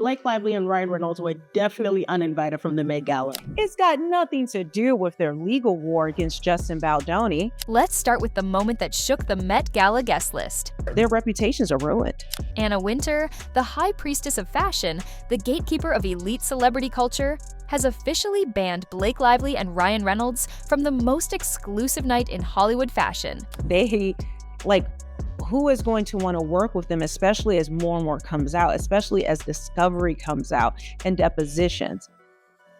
Blake Lively and Ryan Reynolds were definitely uninvited from the Met Gala. It's got nothing to do with their legal war against Justin Baldoni. Let's start with the moment that shook the Met Gala guest list. Their reputations are ruined. Anna Wintour, the high priestess of fashion, the gatekeeper of elite celebrity culture, has officially banned Blake Lively and Ryan Reynolds from the most exclusive night in Hollywood fashion. Who is going to want to work with them, especially as more and more comes out, especially as discovery comes out and depositions?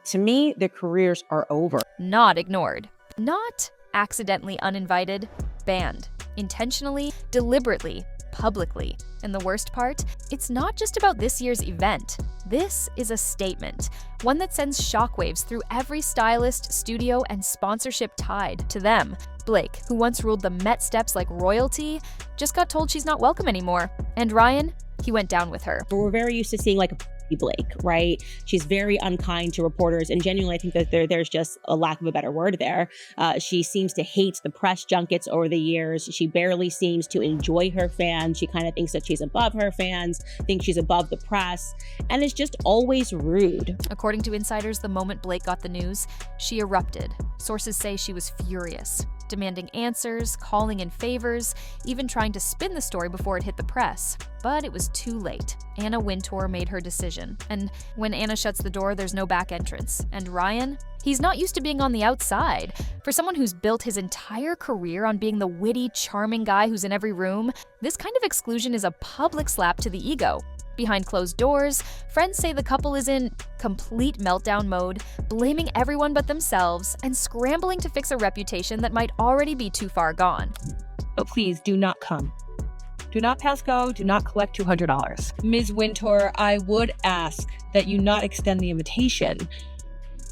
To me, their careers are over. Not ignored. Not accidentally uninvited. Banned. Intentionally, deliberately, publicly. And the worst part, it's not just about this year's event. This is a statement, one that sends shockwaves through every stylist, studio, and sponsorship tied to them. Blake, who once ruled the Met steps like royalty, just got told she's not welcome anymore. And Ryan, he went down with her. We're very used to seeing like a Blake, right? She's very unkind to reporters, and genuinely I think that there's just a lack of a better word there. She seems to hate the press junkets over the years. She barely seems to enjoy her fans. She kind of thinks that she's above her fans, thinks she's above the press, and is just always rude. According to insiders, the moment Blake got the news, she erupted. Sources say she was furious, demanding answers, calling in favors, even trying to spin the story before it hit the press. But it was too late. Anna Wintour made her decision. And when Anna shuts the door, there's no back entrance. And Ryan? He's not used to being on the outside. For someone who's built his entire career on being the witty, charming guy who's in every room, this kind of exclusion is a public slap to the ego. Behind closed doors, friends say the couple is in complete meltdown mode, blaming everyone but themselves, and scrambling to fix a reputation that might already be too far gone. But please do not come. Do not pass go, do not collect $200. Ms. Wintour, I would ask that you not extend the invitation,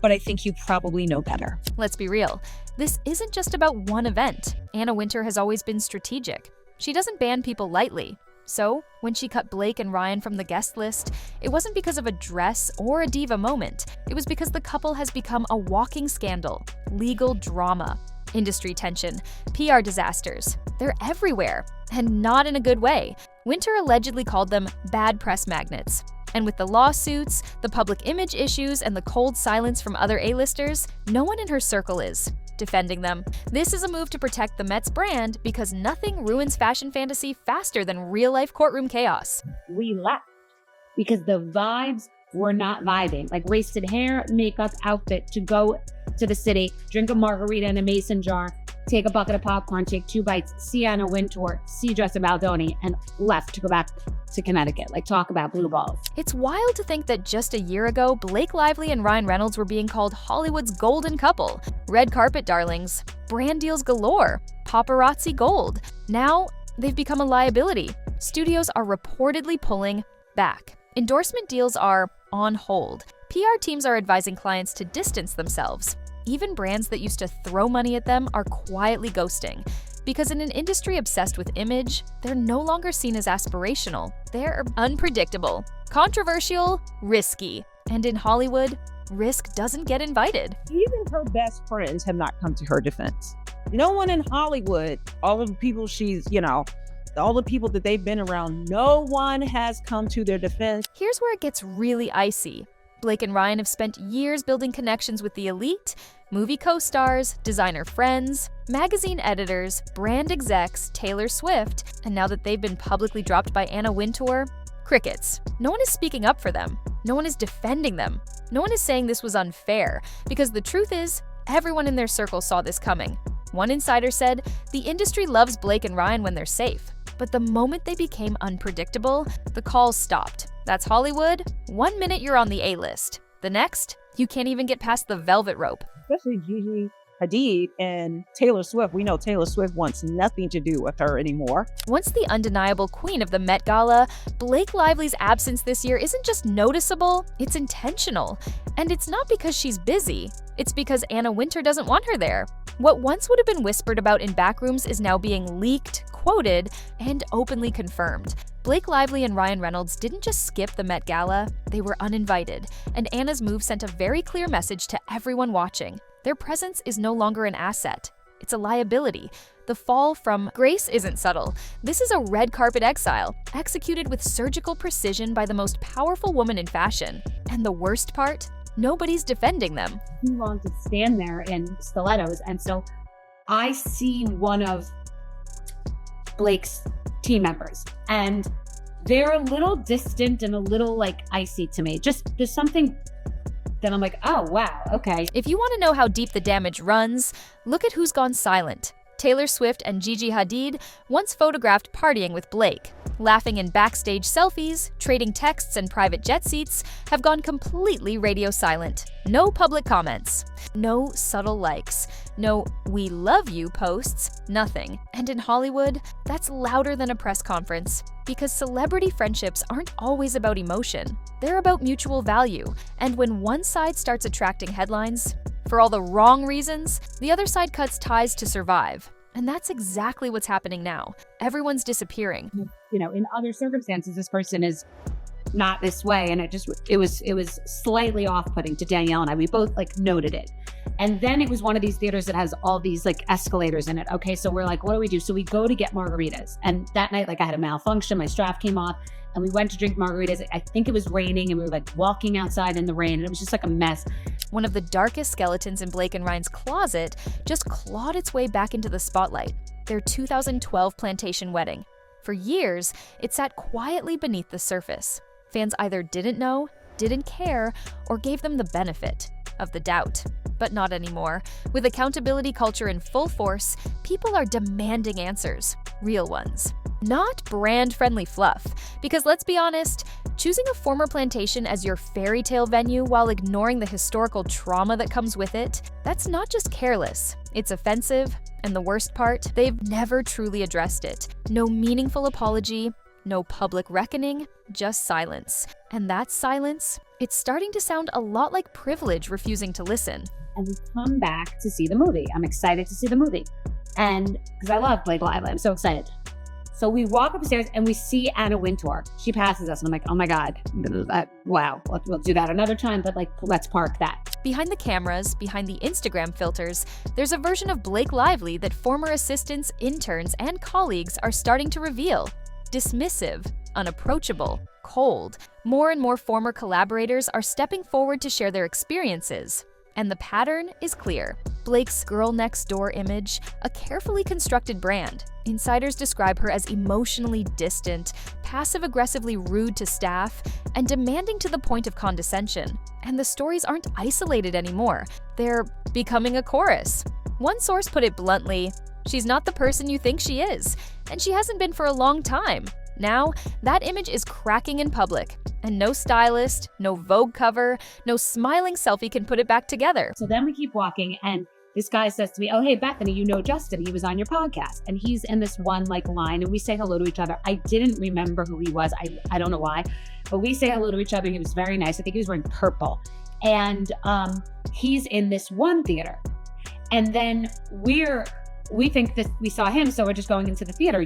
but I think you probably know better. Let's be real. This isn't just about one event. Anna Wintour has always been strategic. She doesn't ban people lightly. So, when she cut Blake and Ryan from the guest list, it wasn't because of a dress or a diva moment. It was because the couple has become a walking scandal, legal drama, industry tension, PR disasters. They're everywhere, and not in a good way. Wintour allegedly called them bad press magnets. And with the lawsuits, the public image issues, and the cold silence from other A-listers, no one in her circle is defending them. This is a move to protect the Met's brand because nothing ruins fashion fantasy faster than real-life courtroom chaos. We left because the vibes were not vibing. Like wasted hair, makeup, outfit to go to the city, drink a margarita in a mason jar, take a bucket of popcorn, take 2 bites, see Anna Wintour, see Justin Baldoni, and left to go back to Connecticut, like talk about blue balls. It's wild to think that just a year ago, Blake Lively and Ryan Reynolds were being called Hollywood's golden couple, red carpet darlings, brand deals galore, paparazzi gold. Now, they've become a liability. Studios are reportedly pulling back. Endorsement deals are on hold. PR teams are advising clients to distance themselves. Even brands that used to throw money at them are quietly ghosting. Because in an industry obsessed with image, they're no longer seen as aspirational. They're unpredictable, controversial, risky. And in Hollywood, risk doesn't get invited. Even her best friends have not come to her defense. No one in Hollywood, all of the people all the people that they've been around, no one has come to their defense. Here's where it gets really icy. Blake and Ryan have spent years building connections with the elite, movie co-stars, designer friends, magazine editors, brand execs, Taylor Swift, and now that they've been publicly dropped by Anna Wintour, crickets. No one is speaking up for them. No one is defending them. No one is saying this was unfair, because the truth is, everyone in their circle saw this coming. One insider said, the industry loves Blake and Ryan when they're safe. But the moment they became unpredictable, the calls stopped. That's Hollywood. 1 minute you're on the A-list. The next, you can't even get past the velvet rope. Especially Gigi Hadid and Taylor Swift. We know Taylor Swift wants nothing to do with her anymore. Once the undeniable queen of the Met Gala, Blake Lively's absence this year isn't just noticeable, it's intentional. And it's not because she's busy. It's because Anna Wintour doesn't want her there. What once would have been whispered about in backrooms is now being leaked, quoted, and openly confirmed. Blake Lively and Ryan Reynolds didn't just skip the Met Gala, they were uninvited, and Anna's move sent a very clear message to everyone watching. Their presence is no longer an asset, It's a liability. The fall from grace isn't subtle. This is a red carpet exile, executed with surgical precision by the most powerful woman in fashion. And the worst part? Nobody's defending them. Too long to stand there in stilettos. And so I see one of Blake's team members, and they're a little distant and a little like icy to me. Just there's something that I'm like, oh, wow, okay. If you want to know how deep the damage runs, look at who's gone silent. Taylor Swift and Gigi Hadid once photographed partying with Blake, laughing in backstage selfies, trading texts and private jet seats, have gone completely radio silent. No public comments, no subtle likes, no "we love you" posts, nothing. And in Hollywood, that's louder than a press conference, because celebrity friendships aren't always about emotion. They're about mutual value, and when one side starts attracting headlines, for all the wrong reasons, the other side cuts ties to survive. And that's exactly what's happening now. Everyone's disappearing. You know, in other circumstances, this person is not this way. And it was slightly off-putting to Danielle and I. We both like noted it. And then it was one of these theaters that has all these like escalators in it. Okay, so we're like, what do we do? So we go to get margaritas. And that night, like I had a malfunction, my strap came off, and we went to drink margaritas. I think it was raining, and we were like walking outside in the rain, and it was just like a mess. One of the darkest skeletons in Blake and Ryan's closet just clawed its way back into the spotlight, their 2012 plantation wedding. For years, it sat quietly beneath the surface. Fans either didn't know, didn't care, or gave them the benefit of the doubt. But not anymore. With accountability culture in full force, people are demanding answers, real ones. Not brand-friendly fluff, because let's be honest, choosing a former plantation as your fairy tale venue while ignoring the historical trauma that comes with it, that's not just careless, it's offensive, and the worst part, they've never truly addressed it. No meaningful apology, no public reckoning, just silence. And that silence, it's starting to sound a lot like privilege refusing to listen. And we come back to see the movie. I'm excited to see the movie. And because I love Blake Lively, I'm so excited. So we walk upstairs and we see Anna Wintour. She passes us and I'm like, oh my God, wow, we'll do that another time, but like, let's park that. Behind the cameras, behind the Instagram filters, there's a version of Blake Lively that former assistants, interns, and colleagues are starting to reveal. Dismissive, unapproachable, cold. More and more former collaborators are stepping forward to share their experiences. And the pattern is clear. Blake's girl next door image, a carefully constructed brand. Insiders describe her as emotionally distant, passive-aggressively rude to staff, and demanding to the point of condescension. And the stories aren't isolated anymore. They're becoming a chorus. One source put it bluntly, "She's not the person you think she is, and she hasn't been for a long time." Now, that image is cracking in public, and no stylist, no Vogue cover, no smiling selfie can put it back together. So then we keep walking, and this guy says to me, oh, hey, Bethany, you know Justin. He was on your podcast. And he's in this one like line, and we say hello to each other. I didn't remember who he was. I don't know why, but we say hello to each other. He was very nice. I think he was wearing purple. And he's in this one theater. And then we think that we saw him, so we're just going into the theater.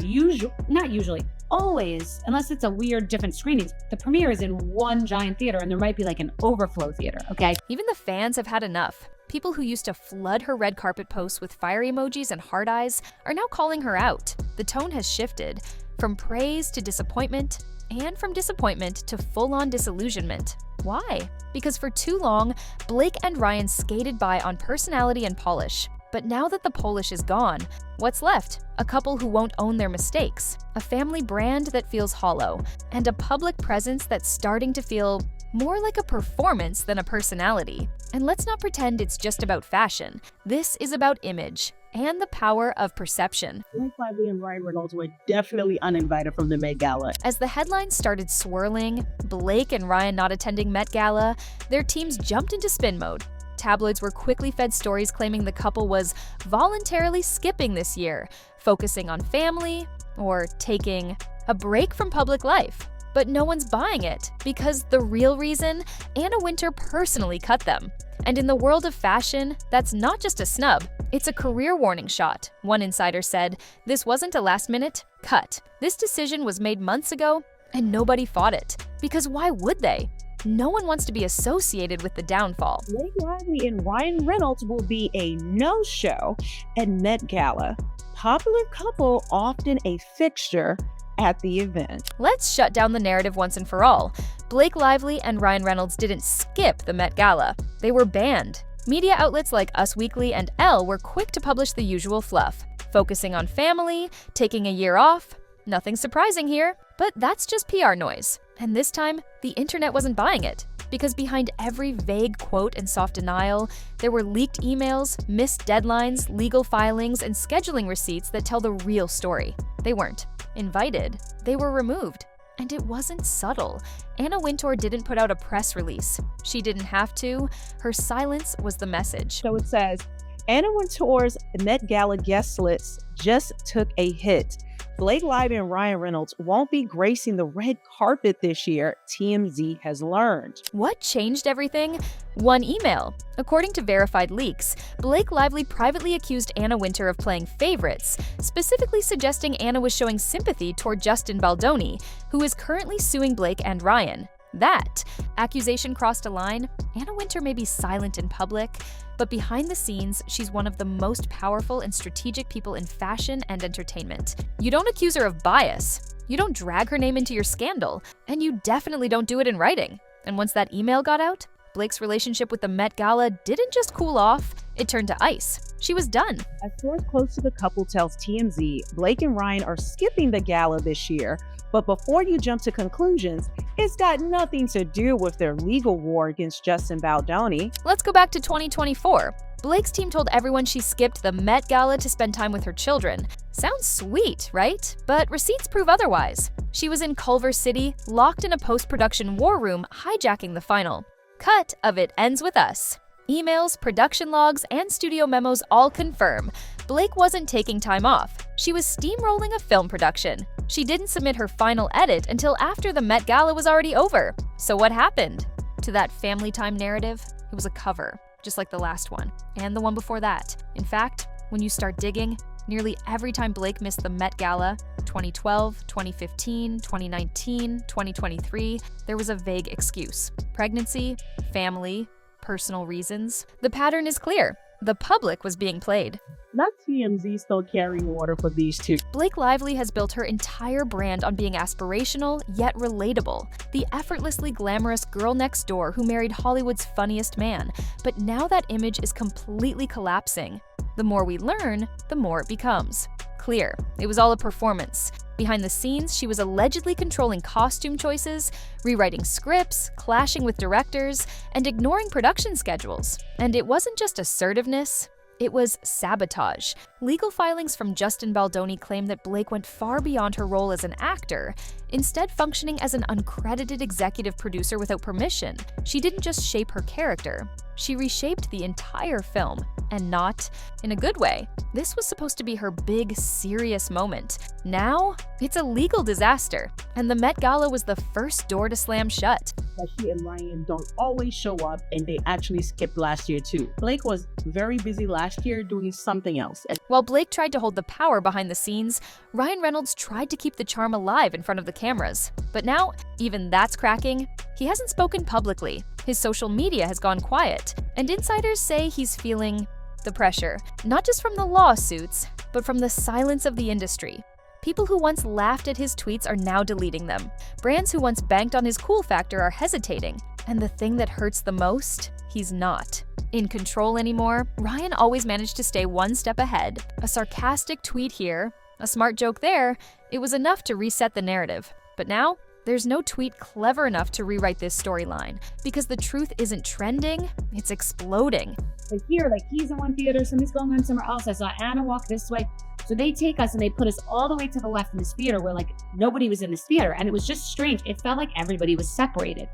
Not usually, always, unless it's a weird different screenings, the premiere is in one giant theater, and there might be like an overflow theater, okay? Even the fans have had enough. People who used to flood her red carpet posts with fire emojis and heart eyes are now calling her out. The tone has shifted from praise to disappointment, and from disappointment to full-on disillusionment. Why? Because for too long, Blake and Ryan skated by on personality and polish. But now that the polish is gone, what's left? A couple who won't own their mistakes, a family brand that feels hollow, and a public presence that's starting to feel more like a performance than a personality. And let's not pretend it's just about fashion. This is about image and the power of perception. Blake Lively and Ryan Reynolds were definitely uninvited from the Met Gala. As the headlines started swirling, Blake and Ryan not attending Met Gala, their teams jumped into spin mode. Tabloids were quickly fed stories claiming the couple was voluntarily skipping this year, focusing on family, or taking a break from public life. But no one's buying it, because the real reason, Anna Wintour personally cut them. And in the world of fashion, that's not just a snub, it's a career warning shot. One insider said, "This wasn't a last-minute cut. This decision was made months ago, and nobody fought it. Because why would they? No one wants to be associated with the downfall. Blake Lively and Ryan Reynolds will be a no-show at Met Gala. Popular couple often a fixture at the event. Let's shut down the narrative once and for all. Blake Lively and Ryan Reynolds didn't skip the Met Gala. They were banned. Media outlets like Us Weekly and Elle were quick to publish the usual fluff, focusing on family, taking a year off. Nothing surprising here, but that's just PR noise. And this time, the internet wasn't buying it. Because behind every vague quote and soft denial, there were leaked emails, missed deadlines, legal filings, and scheduling receipts that tell the real story. They weren't invited, they were removed. And it wasn't subtle. Anna Wintour didn't put out a press release. She didn't have to. Her silence was the message. So it says, Anna Wintour's Met Gala guest list just took a hit. Blake Lively and Ryan Reynolds won't be gracing the red carpet this year, TMZ has learned. What changed everything? One email. According to verified leaks, Blake Lively privately accused Anna Wintour of playing favorites, specifically suggesting Anna was showing sympathy toward Justin Baldoni, who is currently suing Blake and Ryan. That accusation crossed a line. Anna Wintour may be silent in public, but behind the scenes, she's one of the most powerful and strategic people in fashion and entertainment. You don't accuse her of bias. You don't drag her name into your scandal. And you definitely don't do it in writing. And once that email got out, Blake's relationship with the Met Gala didn't just cool off, it turned to ice. She was done. A source close to the couple tells TMZ Blake and Ryan are skipping the gala this year, but before you jump to conclusions, it's got nothing to do with their legal war against Justin Baldoni. Let's go back to 2024. Blake's team told everyone she skipped the Met Gala to spend time with her children. Sounds sweet, right? But receipts prove otherwise. She was in Culver City, locked in a post-production war room, hijacking the final. Cut of It Ends With Us. Emails, production logs, and studio memos all confirm Blake wasn't taking time off. She was steamrolling a film production. She didn't submit her final edit until after the Met Gala was already over. So what happened? To that family time narrative, it was a cover, just like the last one, and the one before that. In fact, when you start digging, nearly every time Blake missed the Met Gala, 2012, 2015, 2019, 2023, there was a vague excuse. Pregnancy, family, personal reasons. The pattern is clear. The public was being played. Not TMZ still carrying water for these two. Blake Lively has built her entire brand on being aspirational, yet relatable. The effortlessly glamorous girl next door who married Hollywood's funniest man. But now that image is completely collapsing. The more we learn, the more it becomes clear. It was all a performance. Behind the scenes, she was allegedly controlling costume choices, rewriting scripts, clashing with directors, and ignoring production schedules. And it wasn't just assertiveness, it was sabotage. Legal filings from Justin Baldoni claim that Blake went far beyond her role as an actor, instead functioning as an uncredited executive producer without permission. She didn't just shape her character, she reshaped the entire film, and not in a good way. This was supposed to be her big, serious moment. Now, it's a legal disaster, and the Met Gala was the first door to slam shut. That she and Ryan don't always show up, and they actually skipped last year too. Blake was very busy last year doing something else. While Blake tried to hold the power behind the scenes, Ryan Reynolds tried to keep the charm alive in front of the cameras. But now, even that's cracking. He hasn't spoken publicly. His social media has gone quiet, and insiders say he's feeling the pressure, not just from the lawsuits, but from the silence of the industry. People who once laughed at his tweets are now deleting them. Brands who once banked on his cool factor are hesitating. And the thing that hurts the most, he's not in control anymore. Ryan always managed to stay one step ahead. A sarcastic tweet here, a smart joke there, it was enough to reset the narrative. But now, there's no tweet clever enough to rewrite this storyline, because the truth isn't trending, it's exploding. Like here, like he's in one theater, somebody's going on somewhere else. I saw Anna walk this way. So they take us and they put us all the way to the left in this theater where like nobody was in this theater. And it was just strange. It felt like everybody was separated.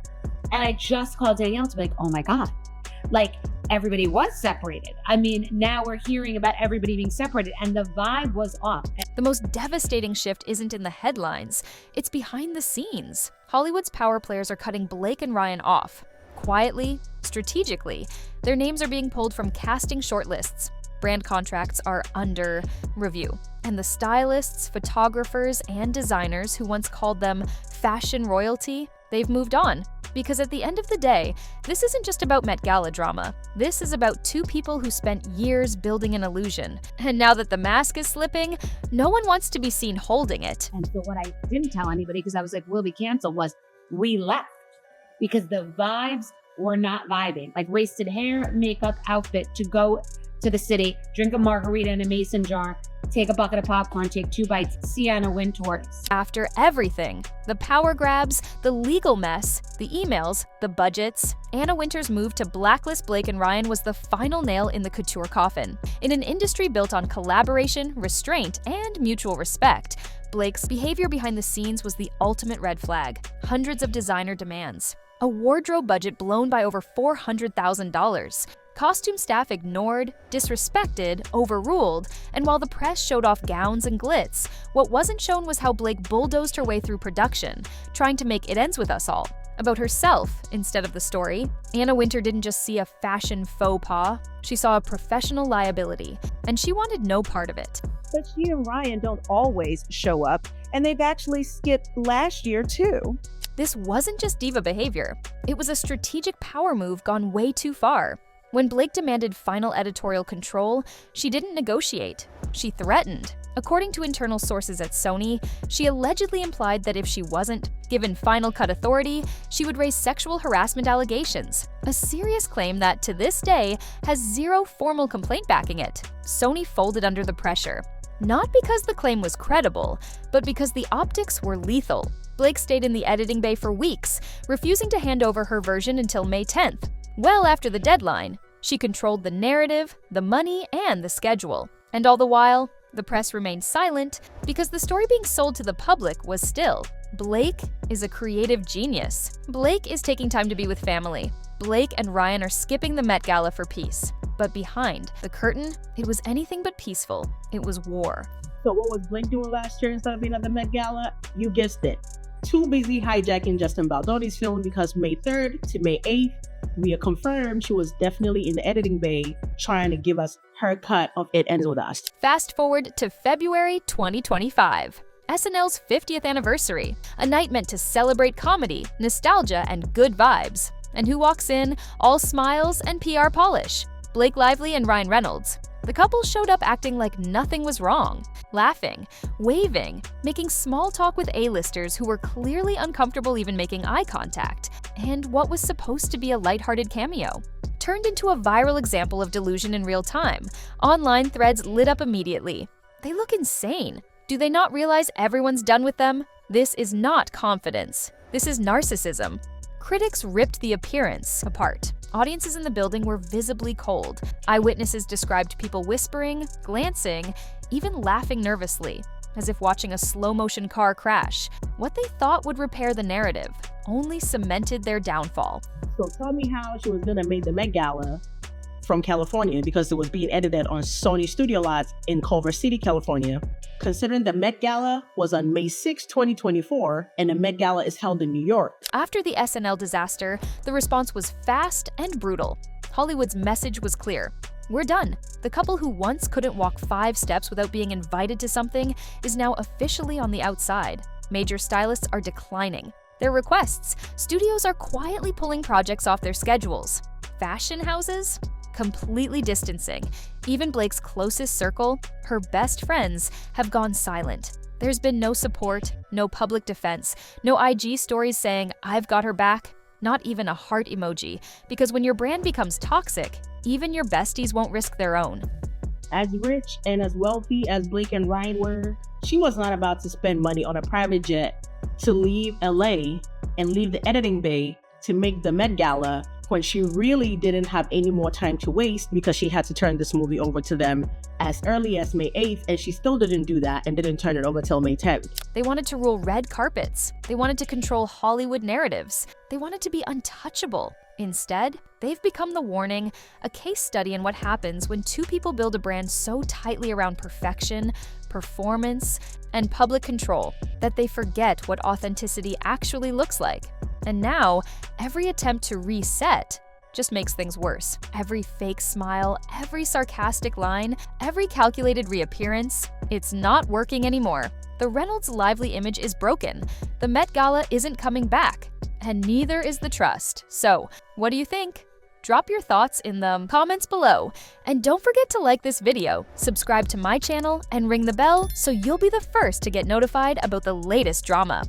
And I just called Danielle to be like, oh my God, like everybody was separated. I mean, now we're hearing about everybody being separated and the vibe was off. The most devastating shift isn't in the headlines, it's behind the scenes. Hollywood's power players are cutting Blake and Ryan off. Quietly, strategically, their names are being pulled from casting shortlists. Brand contracts are under review. And the stylists, photographers, and designers who once called them fashion royalty, they've moved on. Because at the end of the day, this isn't just about Met Gala drama. This is about two people who spent years building an illusion. And now that the mask is slipping, no one wants to be seen holding it. And so what I didn't tell anybody, because I was like, we'll be canceled, was we left because the vibes were not vibing. Like wasted hair, makeup, outfit to go to the city, drink a margarita in a mason jar, take a bucket of popcorn, take 2 bites, Sienna Wintour. After everything, the power grabs, the legal mess, the emails, the budgets, Anna Wintour's move to blacklist Blake and Ryan was the final nail in the couture coffin. In an industry built on collaboration, restraint, and mutual respect, Blake's behavior behind the scenes was the ultimate red flag. Hundreds of designer demands. A wardrobe budget blown by over $400,000. Costume staff ignored, disrespected, overruled, and while the press showed off gowns and glitz, what wasn't shown was how Blake bulldozed her way through production, trying to make It Ends With Us All about herself instead of the story. Anna Wintour didn't just see a fashion faux pas, she saw a professional liability, and she wanted no part of it. But she and Ryan don't always show up, and they've actually skipped last year too. This wasn't just diva behavior, it was a strategic power move gone way too far. When Blake demanded final editorial control, she didn't negotiate. She threatened. According to internal sources at Sony, she allegedly implied that if she wasn't given final cut authority, she would raise sexual harassment allegations. A serious claim that, to this day, has zero formal complaint backing it. Sony folded under the pressure. Not because the claim was credible, but because the optics were lethal. Blake stayed in the editing bay for weeks, refusing to hand over her version until May 10th. Well after the deadline, she controlled the narrative, the money, and the schedule. And all the while, the press remained silent because the story being sold to the public was still. Blake is a creative genius. Blake is taking time to be with family. Blake and Ryan are skipping the Met Gala for peace. But behind the curtain, it was anything but peaceful. It was war. So what was Blake doing last year instead of being at the Met Gala? You guessed it. Too busy hijacking Justin Baldoni's film because May 3rd to May 8th, we are confirmed she was definitely in the editing bay trying to give us her cut of It Ends With Us. Fast forward to February 2025. SNL's 50th anniversary, a night meant to celebrate comedy, nostalgia, and good vibes. And who walks in, all smiles and PR polish? Blake Lively and Ryan Reynolds. The couple showed up acting like nothing was wrong, laughing, waving, making small talk with A-listers who were clearly uncomfortable even making eye contact, and what was supposed to be a lighthearted cameo turned into a viral example of delusion in real time. Online threads lit up immediately. They look insane. Do they not realize everyone's done with them? This is not confidence. This is narcissism. Critics ripped the appearance apart. Audiences in the building were visibly cold. Eyewitnesses described people whispering, glancing, even laughing nervously, as if watching a slow-motion car crash. What they thought would repair the narrative only cemented their downfall. So tell me how she was gonna make the Met Gala from California because it was being edited on Sony studio lots in Culver City, California. Considering the Met Gala was on May 6, 2024, and the Met Gala is held in New York. After the SNL disaster, the response was fast and brutal. Hollywood's message was clear. We're done. The couple who once couldn't walk 5 steps without being invited to something is now officially on the outside. Major stylists are declining their requests. Studios are quietly pulling projects off their schedules. Fashion houses? Completely distancing. Even Blake's closest circle, her best friends, have gone silent. There's been no support, no public defense, no IG stories saying, "I've got her back," not even a heart emoji, because when your brand becomes toxic, even your besties won't risk their own. As rich and as wealthy as Blake and Ryan were, she was not about to spend money on a private jet to leave LA and leave the editing bay to make the Met Gala when she really didn't have any more time to waste because she had to turn this movie over to them as early as May 8th, and she still didn't do that and didn't turn it over till May 10th. They wanted to rule red carpets. They wanted to control Hollywood narratives. They wanted to be untouchable. Instead, they've become the warning, a case study in what happens when two people build a brand so tightly around perfection, performance, and public control that they forget what authenticity actually looks like. And now, every attempt to reset just makes things worse. Every fake smile, every sarcastic line, every calculated reappearance, it's not working anymore. The Reynolds Lively image is broken. The Met Gala isn't coming back. and neither is the trust. So, what do you think? Drop your thoughts in the comments below. And don't forget to like this video, subscribe to my channel, and ring the bell so you'll be the first to get notified about the latest drama.